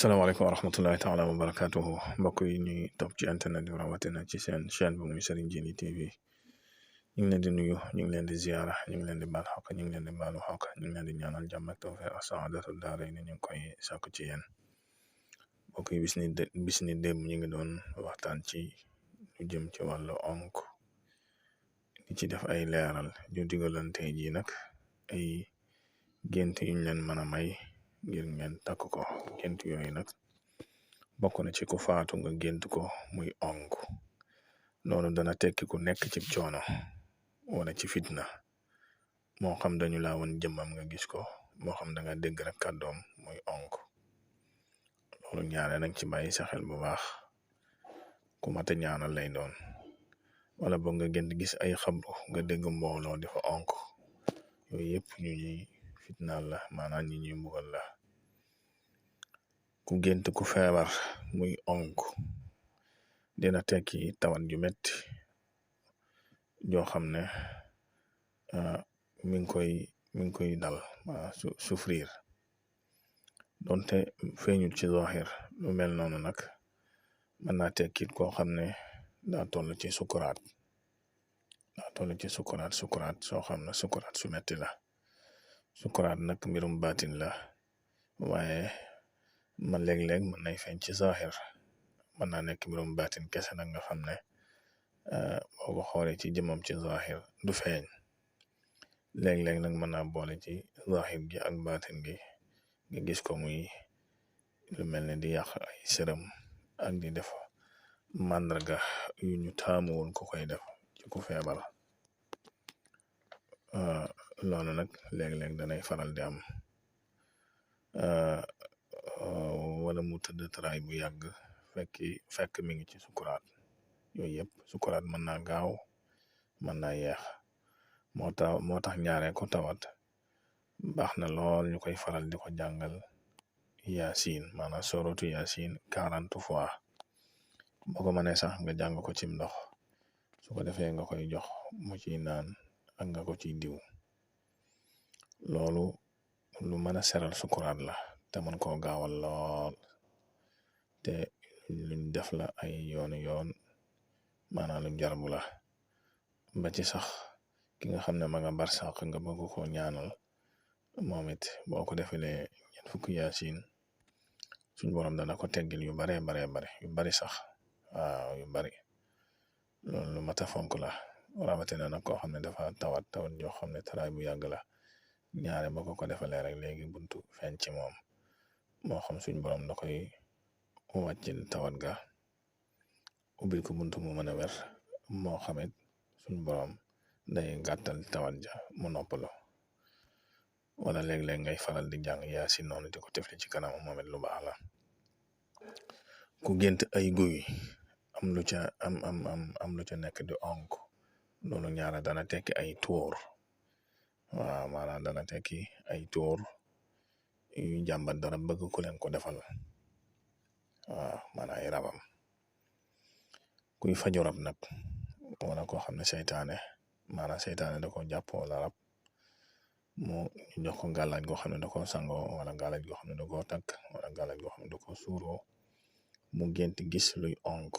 asalaamaaleykum wa rahmatullahi taala wa barakatuhu mbokk yi ñuy topp ci internet bi rawatina ci seen chaîne bu muy Serigne Djily TV ñu ngi leen di nuyu ñu ngi leen di ziara ñu ngi leen di baal xaq ñu ngi leen di baalu xaq ñu ngi leen di ñaanal jàmm ak tawfeex ak saadatu daara ni ñu ngi koy sàkku ci yéen mbokk yi bis ni démb ñu ngi doon waxtaan ci lu jëm ci wàllu onk di ci def ay leeral ñu digalante ji nag ay gént yuñ leen mën a may ngir ngeen takk ko gént yooyu nag bokk na ci ku faatu nga gént ko muy onk loolu dana tekki ku nekk ci coono wala ci fitna moo xam dañu laa woon jëmmam nga gis ko moo xam da nga dégg rek kàddoom muy onk loolu ñaare nag ci bàyyi sa xel bu baax ku mata ñaanal lay doon wala boog nga gént gis ay xabru nga dégg mbooloo di fa onk yooyu yëpp ñu ñuy fitnaal la maanaam ñi ñuy mbugal la ku gént ku feebar muy onk dina tekki tawat ju metti joo xam ne mi ngi koy dal souffrir donte feeñul ci zahir lu mel noonu nag mën naa tekki koo xam ne daa toll ci sukuraat soo xam ne sukuraat su metti la sukuraat nag mbirum baatin la waaye man léeg-léeg mën nay feeñ ci zahir mën naa nekk mbirum baatin kese nag nga xam ne boo ko xoolee ci jëmam ci zahir du feeñ léeg-léeg nag mën naa boole ci zahir gi ak baatin gi nga gis ko muy lu mel ne di yàq ay sërëm ak di def màndarga yu ñu taamu woon ko koy def ci ku feebar loolu nag léeg-léeg danay faral di am wala mu tëdd tëraay bu yàgg fekk mi ngi ci sukuraat yooyu yëpp sukuraat mën naa gaaw mën naa yeex moo tax ñaare ko tawat baax na lool ñu koy faral di ko jàngal yaasin maanaam sorotu yaasin 40 fois boo ko mënee sax nga jàng ko cim ndox su ko defee nga koy jox mu ciy naan ak nga ko ciy diw loolu lu mën a seral sukuraat la te mën koo gaawal lool te luñ def la ay yoon maanaam lu jarbu la ba ci sax ki nga xam ne ma nga bar sax nga bëgg ko ñaanal moom it boo ko defalee 20 yaasin suñ borom dana ko teggil yu bare yu bari sax waaw yu bari loolu lu mat a fonk la rawatina nag koo xam ne dafa tawat joo xam ne taraay bu yàgg la ñaare ba ko defalee rek léegi buntu feeñ ci moom moo xam suñ borom da koy wàccil tawat ga ubbil ko buntu mu mën a wer moo xamit suñ borom day gàttal tawat ja mu noppalu wala léeg-léeg ngay faral di jàng yaasin noonu di ko tefli ci kanam moom it lu baax la ku gént ay guy am lu ca nekk di onk loolu ñaara dana tekki ay tuur waaw maanaam dana tekki ay tuur yu jàmbat dara bëgg ku leen ko defal waaw maanaam ay rabam kuy faju rab nag wala koo xam ne seytaane da ko jàpp wala rab mu ñu jox ko gàllaaj goo xam ne da ko sangoo wala gàllaaj goo xam ne da ko takk wala gàllaaj goo xam ne da ko suuroo mu gént gis luy onk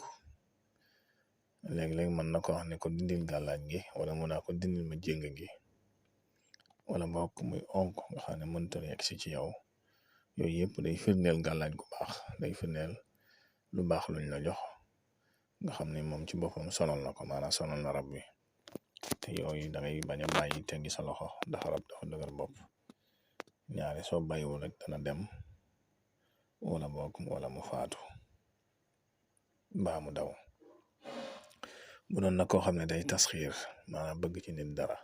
léeg-léeg mën na ko wax ne ko dindil gàllaaj gi wala mun naa ko dindil ma jéng gi wala mbokk muy onk nga xam ne mënta yegg si ci yow yooyu yëpp day firndeel gàllaaj gu baax day firndeel lu baax luñ la jox nga xam ne moom ci boppam sonal na ko maanaam sonal na rab bi te yooyu da ngay bañ a bàyyi teggi sa loxo ndax rab dafa dëgër bopp ñaare soo bàyyiwul rek dana dem wala boog wala mu faatu mbaa mu daw bu doon na koo xam ne day tasxiir maanaam bëgg ci nit dara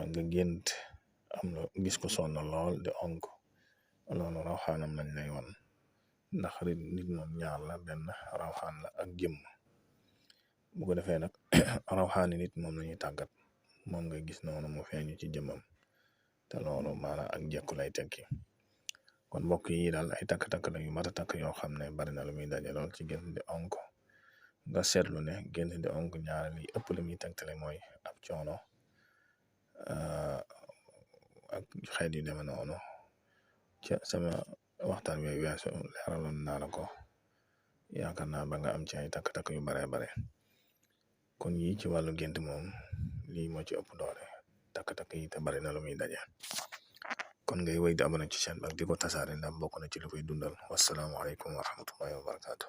nga gént am na gis ko sonn lool di onk loolu rawxaanam lañ lay wan ndax nit moom ñaar la benn rawxaan la ak jëmm bu ko defee nag rawxaani nit moom lañuy tàggat moom nga gis noonu mu feeñu ci jëmmam te loolu maanaam ak jekku lay tekki kon mbokk yi daal ay takk-takk la yu mat a takk yoo xam ne bari na lu muy daje lool ci gént di onk nga seetlu ne gént di onk ñaare li ëpp lu muy tegtale mooy ab coono ak xeet yu deme noonu ca sama waxtaan wi weesu leeraloon naa la ko yaakaar naa ba nga am ci ay takk-takk yu bare kon yi ci wàllu gént moom lii moo ci ëpp doole takk-takk yi te bari na lu muy daje kon ngay wéy di abonné ci chaîne bi ak di ko tasaare ndax bokk na ci lu koy dundal wasalaamualeykum wa rahmatullahi wa barakatu